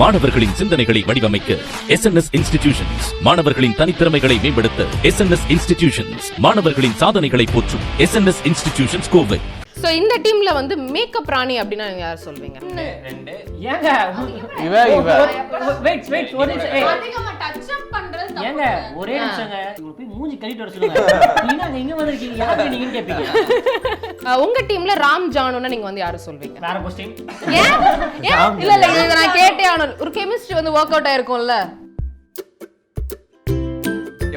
மாணவர்களின் சிந்தனைகளை வடிவமைக்க SNS இன்ஸ்டிடியூஷன்ஸ், மாணவர்களின் தனித்திறமைகளை மேம்படுத்த SNS இன்ஸ்டிடியூஷன்ஸ், மாணவர்களின் சாதனைகளை போற்றும் SNS இன்ஸ்டிடியூஷன்ஸ் கோவை. சோ இந்த டீம்ல வந்து மேக்கப் ராணி அப்படினா நீங்க யார் சொல்வீங்க? ரெண்டு ஏங்க வெயிட் ஒரு நிமிஷம் அதிகமா டச் அப் பண்றது தப்பு. ஏங்க ஒரே நிமிஷங்க இவங்க போய் மூஞ்சி கழிட்டு வர சொல்லுங்க. நீங்க எங்க வந்திருக்கீங்க? யாரு நீங்கன்னு கேப்பீங்க. உங்க டீம்ல ராம் ஜானுனா நீங்க வந்து யாரை சொல்வீங்க? வேற क्वेश्चन. இல்ல இத நான் கேட்டே ஆனோம். ஒரு கெமிஸ்ட்ரி வந்து வொர்க் அவுட் ஆயிருக்கும்ல.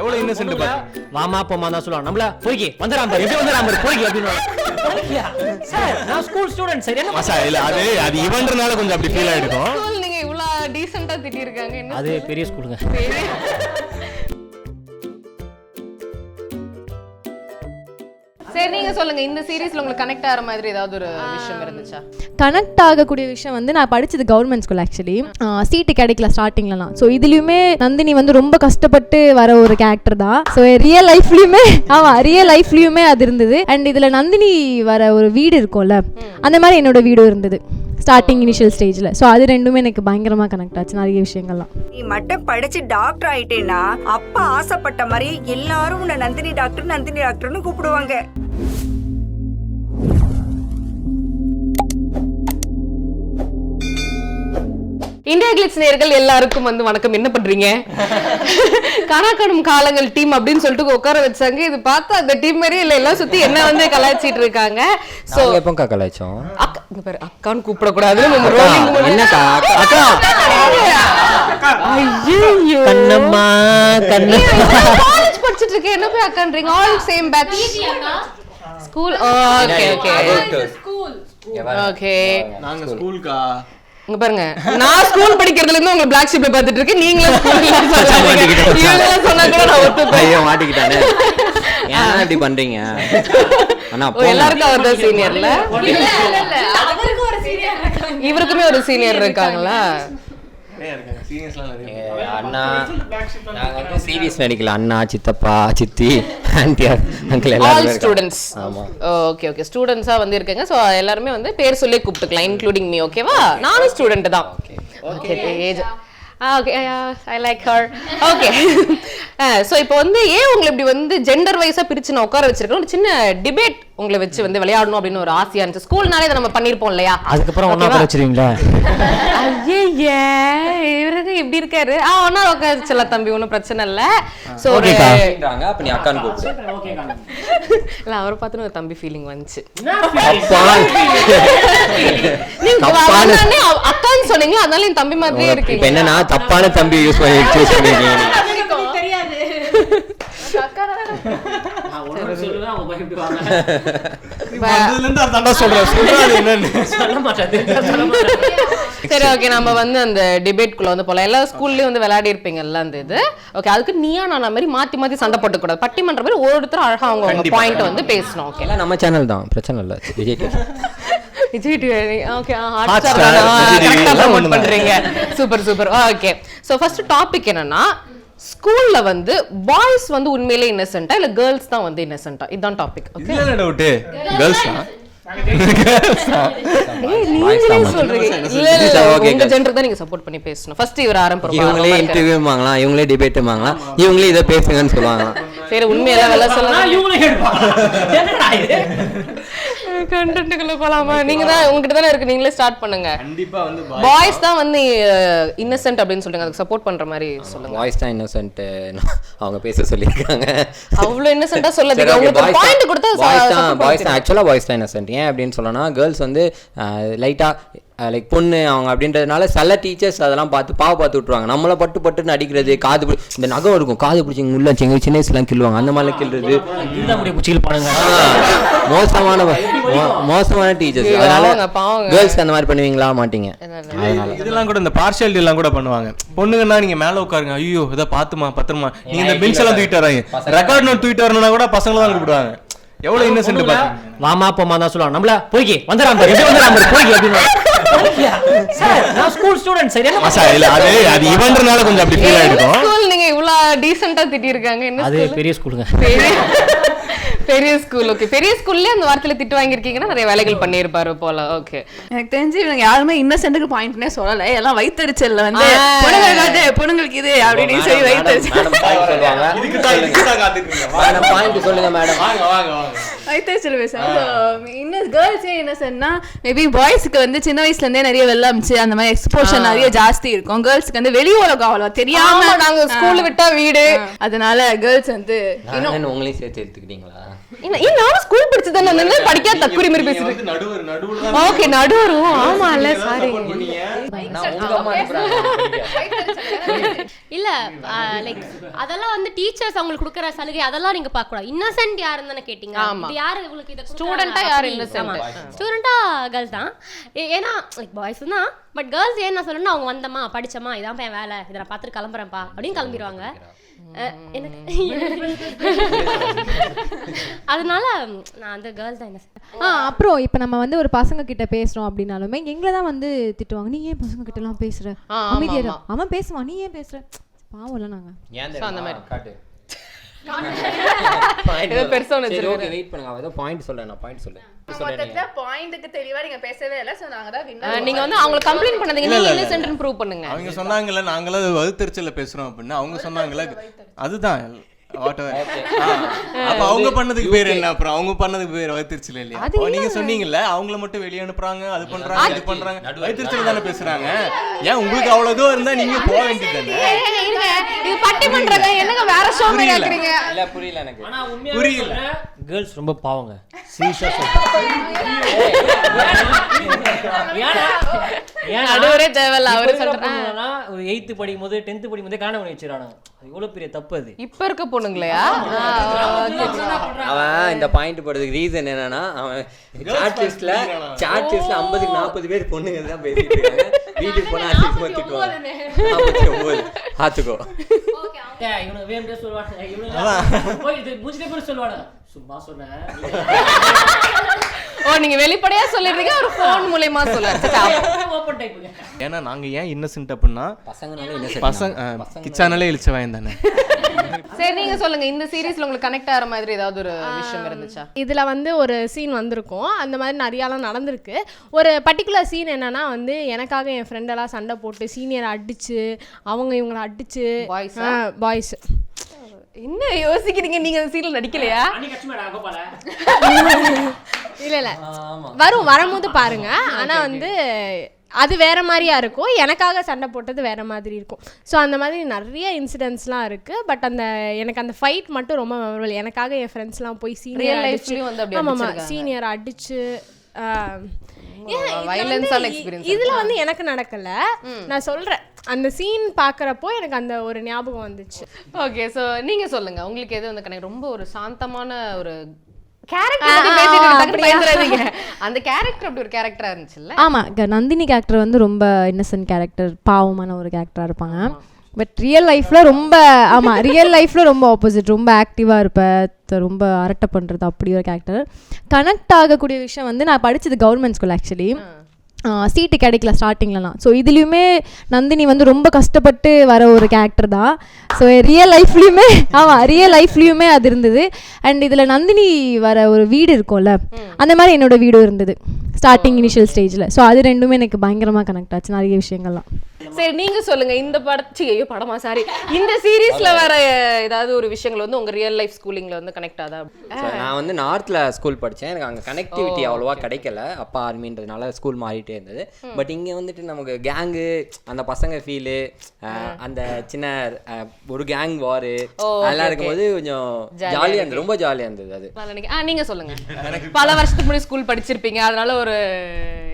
எவ்வளவு இன்னசென்ட் பாரு. வாமா போமா தான் சொல்லுவாங்க. நம்மள போய்க்கி வந்தறாம் பாரு. எப்படி வந்தறாம் பாரு. போய்க்கி அப்படினா. சார் நான் ஸ்கூல் ஸ்டூடண்ட் சார். என்ன மாசா இல்ல அது இவன்றனால கொஞ்சம் அப்படி ஃபீல் ஆயிடுக்கும். ஸ்கூல் நீங்க இவ்ளோ டீசன்ட்டா திட்டி இருக்காங்க. என்ன அது பெரிய ஸ்கூலுங்க. சரி நீங்க சொல்லுங்க, இந்த சீரிஸ்ல உங்களுக்கு கனெக்ட் ஆகிற மாதிரி ஏதாவது ஒரு விஷயம் இருந்துச்சா? கனெக்ட் ஆகக்கூடிய விஷயம் வந்து நான் படிச்சது கவர்மெண்ட் ஸ்கூல். ஆக்சுவலி சீட்டு கிடைக்கல ஸ்டார்டிங்லலாம். ஸோ இதுலயுமே நந்தினி வந்து ரொம்ப கஷ்டப்பட்டு வர ஒரு கேரக்டர் தான். ஸோ ரியல் லைஃப்லயுமே அது இருந்தது. அண்ட் இதுல நந்தினி வர ஒரு வீடு இருக்கும்ல, அந்த மாதிரி என்னோட வீடு இருந்தது ஸ்டார்டிங் இனிஷியல் ஸ்டேஜ்ல. ஸோ அது ரெண்டுமே எனக்கு பயங்கரமா கனெக்ட் ஆச்சு நிறைய விஷயங்கள்லாம். நீ மட்டும் படிச்சு டாக்டர் ஆயிட்டேன்னா அப்பா ஆசைப்பட்ட மாதிரி எல்லாரும் உன்னை நந்தினி டாக்டர்னு கூப்பிடுவாங்க. இந்தியா கிளிட்ஸ் நேயர்கள் எல்லாருக்கும் வந்து வணக்கம். என்ன பண்றீங்க? கணக்கணும் காலங்கள் டீம் அப்படின்னு சொல்லிட்டு உட்கார வச்சாங்க. இது பார்த்தா அந்த டீம் மாதிரியே இல்ல, எல்லாம் சுத்தி என்ன வந்து கலாய்ச்சிட்டு இருக்காங்க. சோ எப்போ கலாய்ச்சோம்? அக்கா இங்க பாரு, அக்கான்னு கூப்பிட கூடாது. நம்ம ரோலிங் என்னக்கா அக்கா ஐயோ கண்ணம்மா காலேஜ் படிச்சிட்டு இருக்கேன், என்ன போய் அக்கான்றீங்க? All same batch school. Okay okay நாங்க ஸ்கூல்கா இங்க பாருங்க, நான் ஸ்கூல் படிக்கிறதுல இருந்து உங்க பிளாக் ஷிப்ல பாத்துட்டு இருக்கேன். நீங்களும் சொன்னா கூட நான் ஒத்துப்பேன். மாட்டிக்கிட்டானே. ஏன் இப்படி பண்றீங்க? அண்ணா எல்லாருக்கும் அவர் தான் சீனியர்ல. இவருக்குமே ஒரு சீனியர் இருக்காங்களா? அண்ணா நாங்க வந்து சீரியஸ் நடிக்கல. அண்ணா, சித்தப்பா, சித்தி, ஆன்ட்டி, அங்கிள் எல்லாரும் ஸ்டூடண்ட்ஸ். ஆமா. ஓகே ஸ்டூடண்ட்ஸா வந்து இருக்காங்க. சோ எல்லாரும் வந்து பேர் சொல்லி கூப்பிட்டுக்கலாம், இன்க்ளூடிங் மீ. ஓகேவா? நானும் ஸ்டூடண்ட் தான். Okay age okay I like her. Okay so இப்போ வந்து ஏன் உங்களை இப்படி வந்து ஜெண்டர் வைஸா பிரிச்சு நான் உட்கார வச்சிருக்கேன், ஒரு சின்ன டிபேட் உங்களை வச்சு வந்து விளையாடணும் அப்படின்னு ஒரு ஆசையா இருந்துச்சு. ஸ்கூல்னாலே இதை நம்ம பண்ணிருப்போம் இல்லையா? அதுக்கப்புறம் ஒண்ணா உட்கார வச்சிருவீங்களா? ஐயே இவருக்கு இப்படி இருக்காரு. ஒன்னா உட்கார வச்சலாம் தம்பி, ஒன்றும் பிரச்சனை இல்லை. ஸோ அப்ப நீ அக்கான்னு கூப்பிடு. இல்லை அவரை பார்த்து ஒரு தம்பி ஃபீலிங் வந்துச்சு. அக்கான்னு சொன்னீங்களா, அதனால என் தம்பி மாதிரியே இருக்கு. இப்ப என்னன்னா தப்பான தம்பி யூஸ் பண்ணி சரி ஓகே, நம்ம வந்து அந்த டிபேட் குள்ள வந்து போலாம். எல்லா ஸ்கூல்லயும் வந்து விளையாடி இருப்பீங்கல்ல அந்த இது. ஓகே, அதுக்கு நீயா நான் மாதிரி மாத்தி மாத்தி சண்டை போட்டு கூடாது. பட்டிமன்ற மாதிரி ஒருத்தர் அழகா அவங்க பாயிண்ட் வந்து பேசணும். ஓகே, நம்ம சேனல் தான், பிரச்சனை இல்லை. விஜய் டிவி. ஓகே கரெக்ட்டா பண்றீங்க. Super. Okay, so first topic என்னன்னா, ஸ்கூல்ல வந்து பாய்ஸ் வந்து உண்மையிலே இன்னசென்ட்டா இல்ல கேர்ள்ஸ் தான் வந்து இன்னசென்ட்டா? இதுதான் டாபிக். ஓகே, இல்ல டவுட் கேர்ள்ஸ் தான். நீங்களே சொல்றீங்க. இல்ல உங்க ஜெண்டர் தான் நீங்க சப்போர்ட் பண்ணி பேசணும். ஃபர்ஸ்ட் இவர ஆரம்பிப்போம். இவங்களே இன்டர்வியூமாங்களா, இவங்களே டிபேட்டுமாங்களா, இவங்களே இத பேசுங்கன்னு சொல்லுவாங்க. சரி உண்மையெல்லாம் வெல்ல சொல்லுங்க. இவங்களே கேட்பாங்க. என்னடா இது? கண்டென்ட்க்குள்ள போலாமா? நீங்க தான் உங்ககிட்ட தானே இருக்கு, நீங்களே ஸ்டார்ட் பண்ணுங்க. கண்டிப்பா வந்து பாய்ஸ் தான் வந்து இன்னசென்ட் அப்படின்னு சொல்லுங்க, அதுக்கு சப்போர்ட் பண்ற மாதிரி சொல்லுங்க. பாய்ஸ் தான் இன்னசென்ட் அவங்க பேச சொல்லிருக்காங்க. அவ்வளவு இன்னசென்ட்டா சொல்லாதீங்க. உங்களுக்கு பாயிண்ட் கொடுத்தா பாய்ஸ் தான் ஆக்சுவலா பாய்ஸ் தான் இன்னசென்ட். ஏன் அப்படின்னு சொல்லணும்னா, கேர்ள்ஸ் வந்து லைட்டா லைக் பொண்ணு அவங்க அப்படின்றதுனால சில டீச்சர்ஸ் அதெல்லாம் பார்த்து விட்டுருவாங்க. நம்மளை பட்டுன்னு அடிக்கிறது, காது இந்த நகம் இருக்கும், காது பிடிச்சி உள்ள சின்ன வயசுலாம் கிள்ளுவாங்க, அந்த மாதிரிலாம் கிள்றது மோசமான டீச்சர்ஸ். அதனால கேர்ள்ஸ்க்கு அந்த மாதிரி பண்ணுவீங்களா? மாட்டீங்க. அதனால இதெல்லாம் கூட இந்த பார்ஷியாலிட்டி எல்லாம் கூட பண்ணுவாங்க. பொண்ணுங்கன்னா நீங்க மேல உட்காருங்க, ஐயோ இதை பாத்துமா பத்திரமா, நீங்க இந்த பெஞ்ச் எல்லாம் தூக்கிட்டு வராங்க, ரெக்கார்ட் நோட் தூக்கிட்டு வரணும்னா கூட பசங்களை தான் கூப்பிடுவாங்க. எவ்வளவு இன்னசென்ட் பாத்தீங்க. வாமா போமா தான் சொல்லுவாங்க. நம்மள போய்க்கி வந்தறாம் பாரு. எப்படி வந்தறாம் பாரு. போய்க்கி அப்படினா. சார் நான் ஸ்கூல் ஸ்டூடண்ட் சார். என்ன மாசா இல்ல அது இவன்றனால கொஞ்சம் அப்படி ஃபீல் ஆயிடுக்கும். ஸ்கூல் நீங்க இவ்ளோ டீசன்ட்டா திட்டி இருக்காங்க. என்ன அது பெரிய ஸ்கூலுங்க. பெரிய ஸ்கூல். ஓகே, பெரிய ஸ்கூல்ல அந்த வார்த்தையில திட்டு வாங்கியிருக்கீங்கன்னா நிறைய வேலைகள் பண்ணியிருப்பாரு போல. ஓகே, எனக்கு தெரிஞ்சு இவங்க யாருமே இன்னசென்ட்டுக்கு பாயிண்ட்னே சொல்லல. எல்லாம் வயித்தறிச்சல்ல வந்து பொண்ணுங்களுக்கு இது அப்படின்னு சொல்லி வயித்தறிச்சல் பேசுறாங்க. இன்னும் கேர்ள்ஸே இன்னசென்ட்னா மேபி பாய்ஸ்க்கு வந்து சின்ன வயசுல இருந்தே நிறைய வெள்ளம்ச்சு அந்த மாதிரி எக்ஸ்போஷர் நிறைய ஜாஸ்தி இருக்கும். கேர்ள்ஸ்க்கு வந்து வெளி உலகம் அவ்வளோ தெரியாம நாங்க ஸ்கூல் விட்டா வீடு, அதனால கேர்ள்ஸ் வந்து இன்னும் உங்களையும் சேர்த்து எடுத்துக்கிட்டீங்களா? நானும் ஸ்கூல் படிச்சதானே படிக்காத தக்குரி மாதிரி பேசுறேன். ஓகே, நடுவரும். ஆமா இல்ல, சாரி. இல்ல லைக் அதெல்லாம் வந்து டீச்சர்ஸ் அவங்களுக்கு கொடுக்குற சலுகை அதெல்லாம் நீங்க பார்க்க கூடாது. இன்னசென்ட் யாருன்னு தானே கேட்டீங்க. இது யாரு உங்களுக்கு இத ஸ்டூடெண்டா யாரு இன்னசென்ட்? ஸ்டூடெண்டா கேர்ள்ஸ் தான். ஏன்னா லைக் பாய்ஸ் தான், பட் கேர்ள்ஸ் ஏன் நான் சொல்லணும்னா அவங்க வந்தமா படிச்சமா இதான் என் வேலை, இதை நான் பார்த்துட்டு கிளம்புறேன்ப்பா அப்படின்னு கிளம்பிடுவாங்க. அதனால நான் அந்த கேர்ள்ஸ் தான் இன்னசென்ட். அப்புறம் இப்போ நம்ம வந்து ஒரு பசங்க கிட்ட பேசுறோம் அப்படின்னாலுமே எங்களை தான் வந்து திட்டுவாங்க. நீ ஏன் பசங்க கிட்ட எல்லாம் பேசுற, அமைதியா அவன் பேசுவான், நீ ஏன் பேசுற, பாவம் இல்ல. நாங்க அந்த மாதிரி காட்டு ஏதோ பெருசா சரி, ஓகே, வெயிட் பண்ணுங்க. அவ ஏதோ பாயிண்ட் சொல்றேன், நான் பாயிண்ட் சொல்றேன். மொத்தத்துல பாயிண்ட்க்கு தெளிவா நீங்க பேசவே இல்ல. சோ நாங்க தான் வின்னர். நீங்க வந்து அவங்கள கம்ப்ளைண்ட் பண்ணாதீங்க, நீங்க இன்னசென்ட்னு ப்ரூவ் பண்ணுங்க. அவங்க சொன்னாங்கல நாங்களே வகுத்தறிச்சல்ல பேசுறோம் அப்படின்னு. அவங்க சொன்னாங்கல அதுதான் அப்ப அவங்க பண்ணதுக்கு பேர் என்ன? அப்புறம் அவங்க பண்ணதுக்கு பேர் வகுத்தறிச்சல் இல்லையா? நீங்க சொன்னீங்கல்ல அவங்கள மட்டும் வெளிய அனுப்புறாங்க, அது பண்றாங்க, இது பண்றாங்க, வகுத்தறிச்சல் தானே பேசுறாங்க. ஏன் உங்களுக்கு அவ்வளவு தூரம் இருந்தா நீங்க போக வேண்டியதுதானே? இது பட்டி பண்றாங்க, என்னங்க வேற ஷோ மாதிரி ஆக்குறீங்க? இல்ல புரியல எனக்கு. ஆனா உண்மையா புரியல. கேர்ள்ஸ் ரொம்ப பாவங்க. சீரியஸா ஏன் நடுவரே தேவல்ல அவரே சொல்றாங்க. ஒரு 8th படிக்கும்போது 10th படிக்கும்போது கல்யாணம் பண்ணி வச்சிரானுங்க. அது எவ்வளவு பெரிய தப்பு அது. இப்ப இருக்க பொண்ணுங்களையா? அவன் இந்த பாயிண்ட் போடுறதுக்கு ரீசன் என்னன்னா அவன் சாட் லிஸ்ட்ல 50க்கு 40 பேர் பொண்ணுங்க தான் பேசிட்டு இருக்காங்க. வீட்டுக்கு போனா திட்டுவாங்க. 49 ஆத்துக்கோ. ஓகே, இவனுக்கு வேணும்னே சொல்வாங்க. இவனுக்கு போய் இது புஜ்ஜே பேர் சொல்வாங்க. சும்மா சொன்னேன். நீங்க வெளிப்படையா சொல்லிடுறீங்க, ஒரு ஃபோன் மூலமா சொல்றாரு. ஓபன் டைப்ங்க. ஏன்னா நாங்க ஏன் இன்னசென்ட் அப்படின்னா பசங்க கிச்சானாலே இழுச்ச வாயன் தானே. சரி, நீங்க சொல்லுங்க, இந்த சீரிஸ்ல உங்களுக்கு கனெக்ட் ஆகிற மாதிரி ஏதாவது ஒரு விஷயம் இருந்துச்சா? இதுல வந்து ஒரு சீன் வந்திருக்கும், அந்த மாதிரி நிறையாலாம் நடந்திருக்கு. ஒரு பர்டிகுலர் சீன் என்னன்னா வந்து எனக்காக என் ஃப்ரெண்டெல்லாம் சண்டை போட்டு சீனியரை அடிச்சு அவங்க இவங்களை அடிச்சு பாய்ஸ். என்ன யோசிக்கிறீங்க, நீங்க அந்த சீரியல் நடிக்கலையா? இல்ல வரும்போது பாருங்க. ஆனா வந்து அது வேற மாதிரியா இருக்கும், எனக்காக சண்டை போட்டது வேற மாதிரி இருக்கும். ஸோ அந்த மாதிரி நிறைய இன்சிடென்ட்ஸ்லாம் இருக்கு. பட் அந்த எனக்கு அந்த ஃபைட் மட்டும் ரொம்ப மெமரபிள். எனக்காக என் ஃப்ரெண்ட்ஸ்லாம் போய் சீனியர் சீனியர் அடிச்சு இதுல வந்து எனக்கு நடக்கல. நான் சொல்றேன், அந்த சீன் பாக்குறப்போ எனக்கு அந்த ஒரு ஞாபகம் வந்துச்சு. ஓகே, சோ நீங்க சொல்லுங்க, உங்களுக்கு எது வந்து கனெக்ட்? ரொம்ப ஒரு சாந்தமான ஒரு அந்த கேரக்டர் அப்படி ஒரு கேரக்டரா இருந்துச்சுல்ல? ஆமா, நந்தினி கேரக்டர் வந்து ரொம்ப இன்னசென்ட் கேரக்டர், பாவமான ஒரு கேரக்டரா இருப்பாங்க. பட் ரியல் லைஃப்ல ரொம்ப ரியல் லைஃப்ல ரொம்ப ஆப்போசிட், ரொம்ப ஆக்டிவா இருப்பேன், ரொம்ப அரட்டை பண்றது, அப்படி ஒரு கேரக்டர். கனெக்ட் ஆகக்கூடிய விஷயம் வந்து நான் படிச்சது கவர்மெண்ட் ஸ்கூல். ஆக்சுவலி சீட்டு கிடைக்கல ஸ்டார்டிங்லலாம். ஸோ இதுலேயுமே நந்தினி வந்து ரொம்ப கஷ்டப்பட்டு வர ஒரு கேரக்டர் தான். ஸோ ரியல் லைஃப்லேயுமே அது இருந்தது. அண்ட் இதில் நந்தினி வர ஒரு வீடு இருக்கும்ல, அந்த மாதிரி என்னோட வீடு இருந்தது ஸ்டார்டிங் இனிஷியல் ஸ்டேஜில். ஸோ அது ரெண்டுமே எனக்கு பயங்கரமாக கனெக்ட் ஆச்சு, நிறைய விஷயங்கள்லாம். சரி, நீங்க சொல்லுங்க, இந்த இந்த சீரீஸ்ல வர ஏதாவது ஒரு விஷயங்கள் வந்து உங்க ரியல் லைஃப் ஸ்கூலிங்ல வந்து கனெக்ட் ஆதா? நான் வந்து நார்த்ல ஸ்கூல் படிச்சேன். எனக்கு அங்க கனெக்டிவிட்டி அவ்வளவா கிடைக்கல. அப்பா ஆர்மின்றதுனால ஸ்கூல் மாறிட்டே இருந்தது. பட் இங்க வந்துட்டு நமக்கு கேங்கு, அந்த பசங்க ஃபீலு, அந்த சின்ன ஒரு கேங் வாரு அதெல்லாம் இருக்கும்போது கொஞ்சம் ஜாலியா இருந்தது, ரொம்ப ஜாலியா இருந்தது அது. நீங்க சொல்லுங்க, பல வருஷத்துக்கு முன்னாடி ஸ்கூல் படிச்சிருப்பீங்க, அதனால ஒரு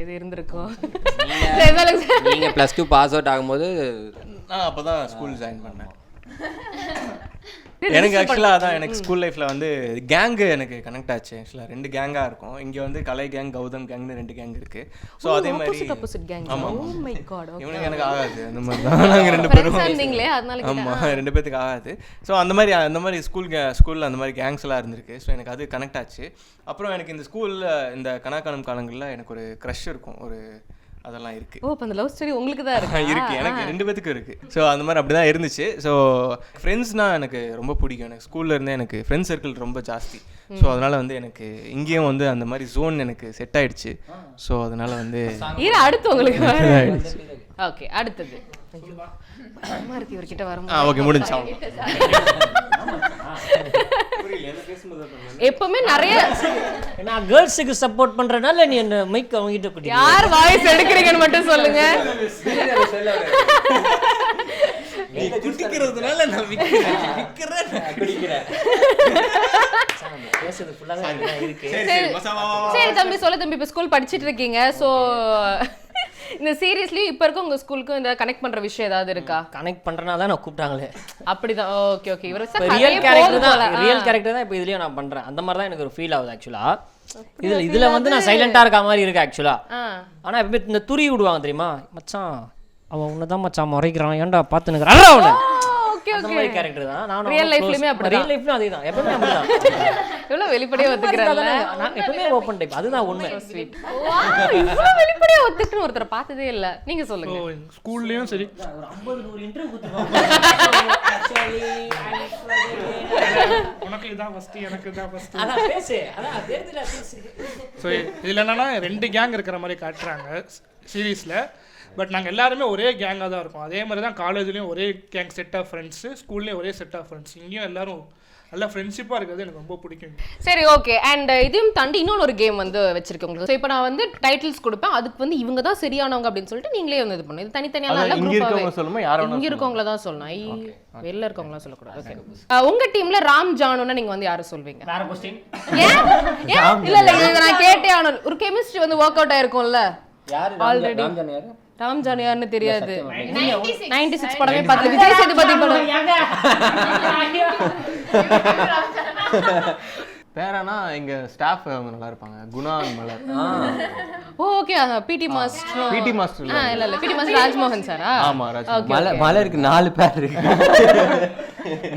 இது இருந்திருக்கும். நீங்க +2 பாஸ் அவுட் ஆகும்போது நான் அப்பதான் ஸ்கூல் ஜாயின் பண்ணேன். எனக்கு ஆக்சுவலா அதான் எனக்கு ஸ்கூல் லைஃப்ல வந்து கேங்கு எனக்கு கனெக்ட் ஆச்சு. ஆக்சுவலா 2 கேங்கா இருக்கும். இங்க வந்து கலை கேங், கௌதம் கேங்னு 2 கேங் இருக்கு. ஸோ அதே மாதிரி இவனுக்கு எனக்கு ஆகாது, அந்த மாதிரி தான் நாங்கள் 2 பேரும். ஆமா, 2 பேத்துக்கு ஆகாது. ஸோ அந்த மாதிரி ஸ்கூல்ல அந்த மாதிரி கேங்ஸ் எல்லாம் இருந்திருக்கு. ஸோ எனக்கு அது கனெக்ட் ஆச்சு. அப்புறம் எனக்கு இந்த ஸ்கூல்ல இந்த கனாக்கானம் காலங்களில் எனக்கு ஒரு க்ரஷ் இருக்கும். ஒரு அதெல்லாம் இருக்கு. ஓ அப்ப அந்த லவ் ஸ்டோரி உங்களுக்கு தான் இருக்கு? இருக்கு, எனக்கு 2 பேத்துக்கும் இருக்கு. ஸோ அந்த மாதிரி அப்படி தான் இருந்துச்சு. ஸோ ஃப்ரெண்ட்ஸ்னால் எனக்கு ரொம்ப பிடிக்கும். எனக்கு ஸ்கூல்ல இருந்தே எனக்கு ஃப்ரெண்ட்ஸ் சர்க்கிள் ரொம்ப ஜாஸ்தி. ஸோ அதனால வந்து எனக்கு இங்கேயும் வந்து அந்த மாதிரி ஜோன் எனக்கு செட் ஆயிடுச்சு. ஸோ அதனால வந்து அடுத்து உங்களுக்கு ஓகே அடுத்தது இருக்கு இவர்கிட்ட வரும். ஓகே முடிஞ்சு. எப்பவுமே நிறைய நான் கேர்ள்ஸுக்கு சப்போர்ட் பண்றனால நீ என்ன மைக் அவங்க கிட்ட குடி. யார் வாய்ஸ் எடுக்கிறீங்கன்னு மட்டும் சொல்லுங்க. நீ குடிக்கிறதுனால நான் குடிக்கிறேன். பேசுறது ஃபுல்லாவே இருக்கு. சரி தம்பி சொல்ல தம்பி, இப்ப ஸ்கூல் படிச்சிட்டு இருக்கீங்க. சோ இந்த சீரியஸ்லி இப்ப இருக்க உங்க ஸ்கூலுக்கு இந்த கனெக்ட் பண்ற விஷயம் ஏதாவது இருக்கா? கனெக்ட் பண்றனால தான் நான் கூப்பிட்டாங்களே. அப்படிதான். Okay okay. இவர ரியல் கேரக்டர் தான் இப்போ இதுலயும் நான் பண்றேன். அந்த மாதிரி தான் எனக்கு ஒரு ஃபீல் ஆகுது ஆக்சுவலா. இதுல வந்து நான் சைலண்டா இருக்க மாதிரி இருக்கு ஆக்சுவலா. ஆனா எப்பவுமே இந்த துரி விடுவாங்க தெரியுமா, மச்சான் அவன் உன்னதான் மச்சான் முறைக்கிறான் ஏன்டா பாத்து நிக்கிறான் அவன. ஓகே அந்த மாதிரி கேரக்டர் தான். நான் ரியல் லைஃப்லயுமே அப்படிதான். ரியல் லைஃப்லயும் அதேதான். எப்பவுமே அப்படிதான். இவ்வளவு வெளிப்படையா ஒத்துக்கறல. நான் எப்பவுமே ஓபன் டைப். அதுதான் உண்மை. ஸ்வீட். இவ்வளவு வெளிப்படையா ஒத்துக்கிட்டு ஒருத்தர பார்த்ததே இல்ல. நீங்க சொல்லுங்க. ஸ்கூல்லயும் சரி ஒரு 50 100 இன்டர்வியூ கொடுத்துருவாங்க. உனக்கு இதான் ஃபர்ஸ்ட் எனக்கு இதான் ஃபர்ஸ்ட். அதான் பேசு. அதான் தெரியுதுல பேசு. சோ இதுல என்னன்னா 2 கேங் இருக்கிற மாதிரி காட்டுறாங்க சீரிஸ்ல. பட் நாங்கள் எல்லாருமே ஒரே கேங்காக தான் இருக்கோம். அதே மாதிரி தான் காலேஜ்லேயும் ஒரே கேங் செட் ஆஃப் ஃப்ரெண்ட்ஸு, ஸ்கூல்லேயும் ஒரே செட் ஆஃப் ஃப்ரெண்ட்ஸ். இங்கேயும் எல்லாரும் நல்லா ஃப்ரெண்ட்ஷிப்பாக இருக்கிறது எனக்கு ரொம்ப பிடிக்கும். சரி ஓகே. அண்ட் இதையும் தாண்டி இன்னொரு ஒரு கேம் வந்து வச்சிருக்கேன் உங்களுக்கு. ஸோ இப்போ நான் வந்து டைட்டில்ஸ் கொடுப்பேன், அதுக்கு வந்து இவங்க தான் சரியானவங்க அப்படின்னு சொல்லிட்டு நீங்களே வந்து இது பண்ணுங்க. இது தனித்தனியாக நல்லா இங்கே இருக்கவங்கள தான் சொல்லணும். வெளில இருக்கவங்களாம் சொல்லக்கூடாது. ஓகே. உங்க டீம்ல ராம் ஜானுன்னா நீங்க வந்து யாரை சொல்வீங்க? வேற क्वेश्चन. இல்ல இல்ல இத நான் கேட்டே ஆனல். ஒரு கெமிஸ்ட்ரி வந்து வொர்க் அவுட் ஆயிருக்கும்ல. யாரு ஆல்ரெடி ராம் ஜான் யாரு? ராம் ஜான் யாருன்னு தெரியாது. 96 படமே பார்த்து விஜய் சேதுபதி படம். பேரானா எங்க ஸ்டாஃப் அவங்க நல்லா இருப்பாங்க. Guna Malar. Okay. PT master. PT master இல்ல இல்ல பிடி மாஸ்டர் ராஜ்மோகன் சாரா? ஆமா ராஜ்மோகன். மலருக்கு 4 பேர் இருக்கு.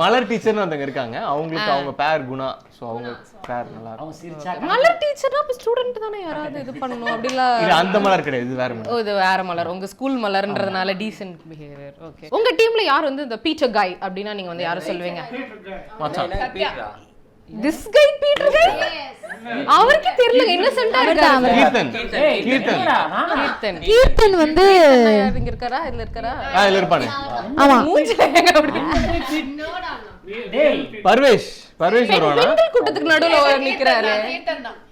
மலர் டீச்சர்னு ஒருத்தங்க இருக்காங்க. அவங்களுக்கு அவங்க பேர் குணா. சோ அவங்க பேர் நல்லா இருக்கும். மலர் டீச்சர்னா அப்ப ஸ்டூடண்ட் தானே யாராவது இது பண்ணனும் அப்படில. இல்ல அந்த மலர் கிடையாது, இது வேற மலர். ஓ இது வேற மலர். உங்க ஸ்கூல் மலர்ன்றதுனால டீசன்ட் பிஹேவியர். ஓகே. உங்க டீம்ல யார் வந்து இந்த பீட்டர் கை அப்படினா நீங்க வந்து யாரை சொல்வீங்க? மச்சான் பீட்டரா? This guy Peter guy? அவருக்கு தெரியல, இன்னசென்ட்டா இருக்காரு. கீர்த்தன் வந்து இங்க இருக்காரா? இல்ல இருக்காரா? இல்ல இருப்பானே. ஆமா. டேய் பர்வேஷ் வருவானா? பெண்கள் கூட்டத்துக்கு நடுவுல நிக்கறாரு.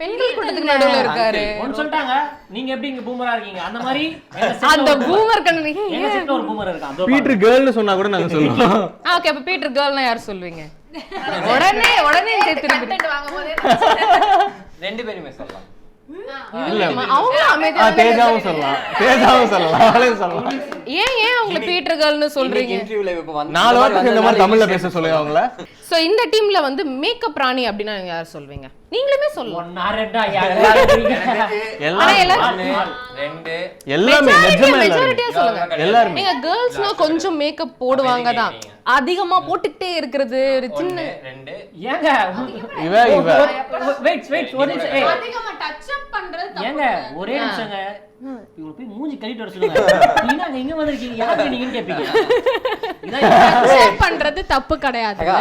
பெண்கள் கூட்டத்துக்கு நடுவுல இருக்காரு. ஒன்னு சொல்றாங்க நீங்க எப்படி இங்க பூமரா இருக்கீங்க அந்த மாதிரி. அந்த பூமர் கண்ணு எங்க செட்ல ஒரு பூமர் இருக்கான். பீட்டர் கேர்ள்னு சொன்னா கூட நாங்க சொல்லுவோம். ஓகே. அப்ப பீட்டர் கேர்ள்னா யார் சொல்வீங்க? உடனே திருப்பி வாங்கும்போதே 2 பேருமே சொல்லலாம். அவங்க அமைதியா தேஜாவும் சொல்லலாம். அவளையும் சொல்லலாம். ஏன் அவங்கள பீட்டர் கேர்ள்னு சொல்றீங்க? இன்டர்வியூல இப்ப வந்து 4 வாரத்துக்கு இந்த மாதிரி தமிழ்ல பேச சொல்லுங்க அவங்கள. சோ இந்த டீம்ல வந்து மேக்கப் ராணி அப்படினா நீங்க யார் சொல்வீங்க? நீங்களுமே சொல்லலாம். ஒண்ணா ரெண்டா எல்லாமே மெஜாரிட்டியா சொல்லுங்க. எல்லாரும் நீங்க கேர்ள்ஸ்னா கொஞ்சம் மேக்கப் போடுவாங்க தான். அதிகமா போட்டுட்டே இருக்குது ஒரு சின்ன 2 ஏங்க இவ வெயிட் ஒரு நிமிஷம். அதிகமா டச் அப் பண்றது தப்பு. ஏங்க ஒரே நிமிஷங்க. இவங்க போய் மூஞ்சி கழிட்டு வர சொல்லுங்க. நீங்க எங்க வந்திருக்கீங்க? யாருக்கு நீங்கன்னு கேப்பீங்க. டச் அப் பண்றது தப்பு கிடையாதுங்க.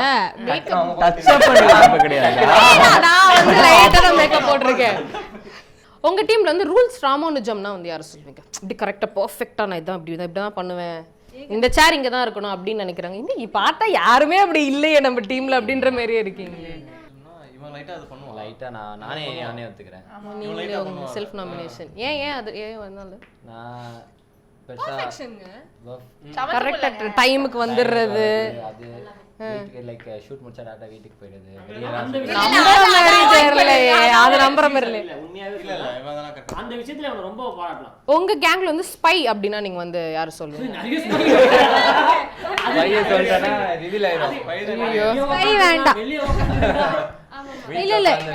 மேக்கப் டச் அப் பண்றது தப்பு கிடையாது. நான் வந்து லைட்டா மேக்கப் போட்டுருக்கேன். உங்க டீம்ல வந்து ரூல்ஸ் ராமானுஜம்னா வந்து யாரை சொல்வீங்க? இப்படி கரெக்டா பெர்ஃபெக்ட்டா நான் இதான் இப்படி தான் பண்ணுவேன், இந்த சேர் இங்க தான் இருக்கணும் அப்படின்னு நினைக்கிறாங்க. இந்த பார்த்தா யாருமே அப்படி இல்லையே நம்ம டீம்ல அப்படின்ற மாதிரியே இருக்கீங்க. இவன் லைட்டா அது பண்ணுவான். லைட்டா நானே ஒத்துக்கிறேன். நீங்களே உங்க செல்ஃப் நாமினேஷன். ஏன் அது வந்தால நான் பெர்ஃபெக்ஷன்ங்க. கரெக்ட்டா டைமுக்கு வந்துறது. அது வீட்டுக்கு லைக் ஷூட் முடிச்சா டேரக்டா வீட்டுக்கு போயிடுது. நம்புற மாதிரி இல்ல. உண்மையாவே இல்ல அந்த விஷயத்துல அவன ரொம்ப பாராட்டலாம். உங்க கேங்ல வந்து ஸ்பை அப்படினா நீங்க வந்து யாரை சொல்லுவீங்க? பைய சொல்றேனா ரிவீல் ஆயிடும். ஸ்பை வேண்டாம்.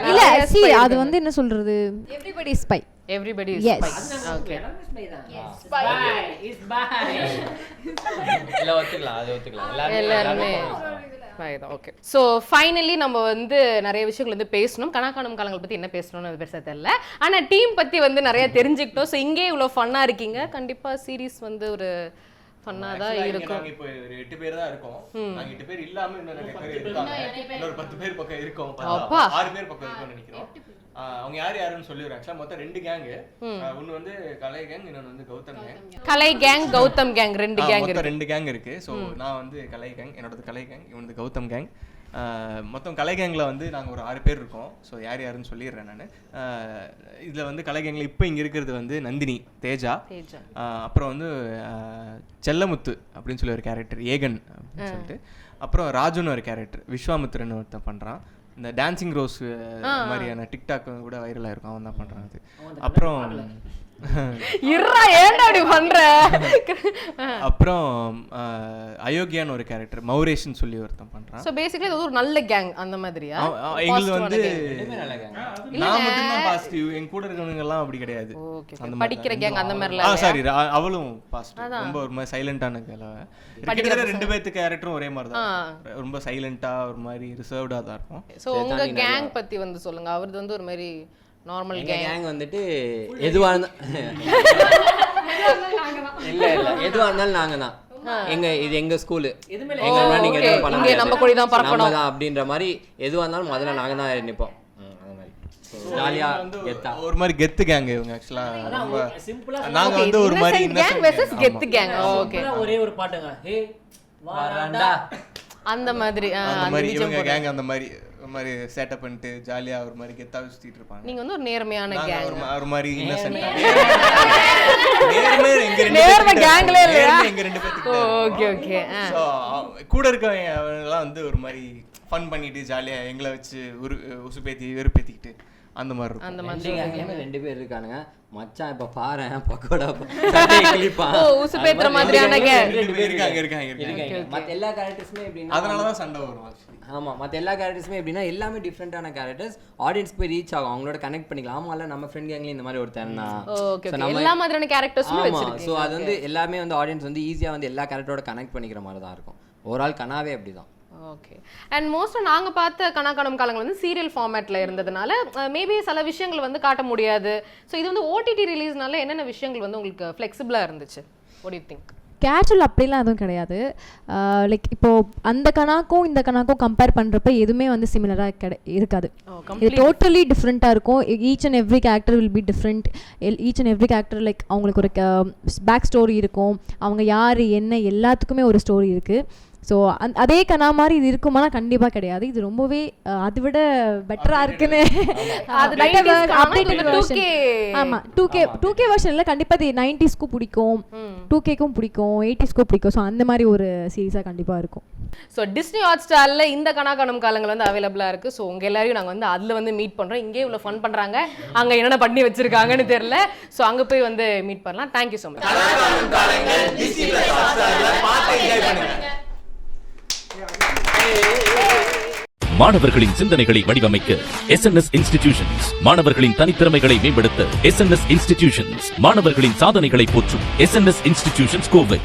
இல்ல சி அது வந்து என்ன சொல்றது, everybody spy. Everybody is spy. Okay. Spy is spy. இல்ல ஒத்துக்கலாம். எல்லாரும் ஓகே. ஸோ ஃபைனலி நம்ம வந்து நிறைய விஷயங்கள் வந்து பேசணும். கணக்காணும் காலங்கள் பற்றி என்ன பேசணும்னு அது பெருசாக தெரியல. ஆனால் டீம் பற்றி வந்து நிறைய தெரிஞ்சுக்கிட்டோம். ஸோ இங்கே இவ்வளோ ஃபன்னாக இருக்கீங்க. கண்டிப்பாக சீரீஸ் வந்து ஒரு ஃபன்னாக தான் இருக்கும். இப்போ ஒரு 8 பேர் தான் இருக்கோம். நாங்கள் 8 பேர் இல்லாமல் இன்னும் நிறைய பேர் இருக்காங்க. இன்னொரு 10 பேர் பக்கம் இருக்கோம். 6 பேர் பக்கம் இருக்கோம்னு நினைக்கிறோம். அவங்க யாருன்னு சொல்லிடுறேன். ஆக்சுவலாக மொத்தம் 2 கேங்கு. ஒன்று வந்து கலை கேங், இன்னொன்று வந்து கௌதம் கேங். கலை கேங், கௌதம் கேங், 2 கேங் இருக்கு. 2 கேங் இருக்கு. ஸோ நான் வந்து கலை கேங், என்னோடது கலை கேங், இவனது கௌதம் கேங். மொத்தம் கலை கேங்கில் வந்து நாங்கள் ஒரு 6 பேர் இருக்கோம். ஸோ யாருன்னு சொல்லிடுறேன் நான். இதில் வந்து கலை கேங்கில் இப்போ இங்கே இருக்கிறது வந்து நந்தினி, தேஜா, அப்புறம் வந்து செல்லமுத்து அப்படின்னு சொல்லி ஒரு கேரக்டர், ஏகன் அப்படின்னு சொல்லிட்டு, அப்புறம் ராஜுன்னு ஒரு கேரக்டர், விஸ்வாமுத்திரன்னு ஒருத்தன் பண்ணுறான். இந்த டான்சிங் ரோஸ் மாதிரியான டிக்டாக் கூட வைரலாக இருக்கும், அவன் தான் பண்ணுறான் அது. அப்புறம் அப்புறம் அயோக்கியான்னு ஒரு கேரக்டர், மௌரேஷ்னு சொல்லி ஒருத்தன் பண்றான். சோ பேசிக்கலி இது ஒரு நல்ல கேங் அந்த மாதிரியா? எங்களுக்கு வந்து நான் மட்டும் தான் பாசிட்டிவ், என் கூட இருக்கவங்க எல்லாம் அப்படி கிடையாது. அந்த படிக்கிற கேங் அந்த மாதிரி இல்ல. சாரி, அவளும் பாசிட்டிவ், ரொம்ப ஒரு மாதிரி சைலண்டான கேள. படிக்கிற 2 பேத்து கேரக்டரும் ஒரே மாதிரி தான், ரொம்ப சைலண்டா ஒரு மாதிரி ரிசர்வ்டா தான் இருக்கும். சோ உங்க கேங் பத்தி வந்து சொல்லுங்க. அவரது வந்து ஒரு மாதிரி நார்மல் கேங் வந்துட்டு எதுவா எதுவா இருந்தாலும் நாங்க தான். இது எங்க ஸ்கூலு, அப்படின்ற மாதிரி எதுவா இருந்தாலும் முதல்ல நாங்க தான் நிப்போம். ஜாலியா கெத்தா ஒரு மாதிரி கெத்து கேங் இவங்க. ஆக்சுவலா ரொம்ப சிம்பிளா நாங்க வந்து ஒரு மாதிரி கேங் வெர்சஸ் கெத்து கேங். ஓகே, ஒரே ஒரு பாட்டுங்க, ஹே வாராண்டா அந்த மாதிரி. அந்த மாதிரி இவங்க கேங் அந்த மாதிரி ஒரு மாதிரி செட்டப் பண்ணிட்டு ஜாலியா ஒரு மாதிரி கெத்தா சுத்திட்டு இருப்பாங்க. நீங்க வந்து ஒரு நேர்மையான கேங், ஒரு மாதிரி இன்னசென்ட்டா. நேர்மை கேங்ல இல்லையா? எங்க 2 பேருக்கு. Okay okay. சோ கூட இருக்கவங்க எல்லாம் வந்து ஒரு மாதிரி ஃபன் பண்ணிட்டு ஜாலியா எங்களை வச்சு உசுப்பேத்தி வெறுப்பேத்திக்கிட்டு அந்த மாதிரி இருக்கும். அந்த மாதிரி 2 பேர் இருக்கானுங்க. மச்சான் இப்ப பாறேன் பக்கோடா சட்டை கிளிப்பா. ஓ உசுப்பேத்துற மாதிரியான கேங் இருக்காங்க. மத்த எல்லா கேரக்டர்ஸ்மே எப்படின்னா அதனால தான் சண்டை வரும். ஆமா, மத்த எல்லா கேரக்டர்ஸ்மே எப்படின்னா எல்லாமே டிஃப்ரெண்டான கேரக்டர்ஸ். ஆடியன்ஸ் போய் ரீச் ஆகும், அவங்களோட கனெக்ட் பண்ணிக்கலாம். ஆமா, இல்ல நம்ம ஃப்ரெண்ட் கேங்ல இந்த மாதிரி ஒருத்தன் தான். Okay okay. எல்லா மாதிரியான கேரக்டர்ஸும் வெச்சிருக்கீங்க. சோ அது வந்து எல்லாமே வந்து ஆடியன்ஸ் வந்து ஈஸியா வந்து எல்லா கேரக்டரோட கனெக்ட் பண்ணிக்கிற மாதிரி தான் இருக்கும். ஓவரால் கனாவே அப்படிதான். ஓகே. அண்ட் மோஸ்ட்டாக நாங்கள் பார்த்த கணக்காணும் காலங்கள் வந்து சீரியல் ஃபார்மேட்டில் இருந்ததுனால மேபி சில விஷயங்கள் வந்து காட்ட முடியாது. ஸோ இது வந்து ஓடிடி ரிலீஸ்னால என்னென்ன விஷயங்கள் வந்து உங்களுக்கு ஃப்ளெக்சிபிளாக இருந்துச்சு? What to you think? Casual அப்படிலாம் எதுவும் கிடையாது. லைக் இப்போது அந்த கணாக்கும் இந்த கணாக்கும் கம்பேர் பண்ணுறப்ப எதுவுமே வந்து சிமிலராக இருக்காது. இது டோட்டலி டிஃப்ரெண்ட்டாக இருக்கும். Each and every character will be different. Each and every character like அவங்களுக்கு ஒரு பேக் ஸ்டோரி இருக்கும், அவங்க யார் என்ன எல்லாத்துக்குமே ஒரு ஸ்டோரி இருக்குது. ஸோ அதே கனா மாதிரி இது இருக்குமானா கண்டிப்பாக கிடையாது. இது ரொம்பவே அதை விட பெட்டராக இருக்குன்னு. ஆமாம், 2K வெர்ஷன் இல்லை, கண்டிப்பாக இது 90ஸ்க்கும் பிடிக்கும், 2Kக்கும் பிடிக்கும், 80ஸ்க்கும் பிடிக்கும். ஸோ அந்த மாதிரி ஒரு சீரீஸாக கண்டிப்பாக இருக்கும். ஸோ டிஸ்னி ஹாட்ஸ்டாரில் இந்த கணக்காணும் காலங்கள் வந்து அவைலபிளாக இருக்குது. ஸோ உங்கள் எல்லாரையும் நாங்கள் வந்து அதில் வந்து மீட் பண்ணுறோம். இங்கே இவ்வளோ ஃபன் பண்ணுறாங்க, அங்கே என்னென்ன பண்ணி வச்சுருக்காங்கன்னு தெரியல. ஸோ அங்கே போய் வந்து மீட் பண்ணலாம். Thank you so much. மாணவர்களின் சிந்தனைகளை வடிவமைக்க SNS இன்ஸ்டிடியூஷன்ஸ், மாணவர்களின் தனித்திறமைகளை மேம்படுத்த SNS இன்ஸ்டிடியூஷன்ஸ், மாணவர்களின் சாதனைகளை போற்றும் SNS இன்ஸ்டிடியூஷன்ஸ் கோவை.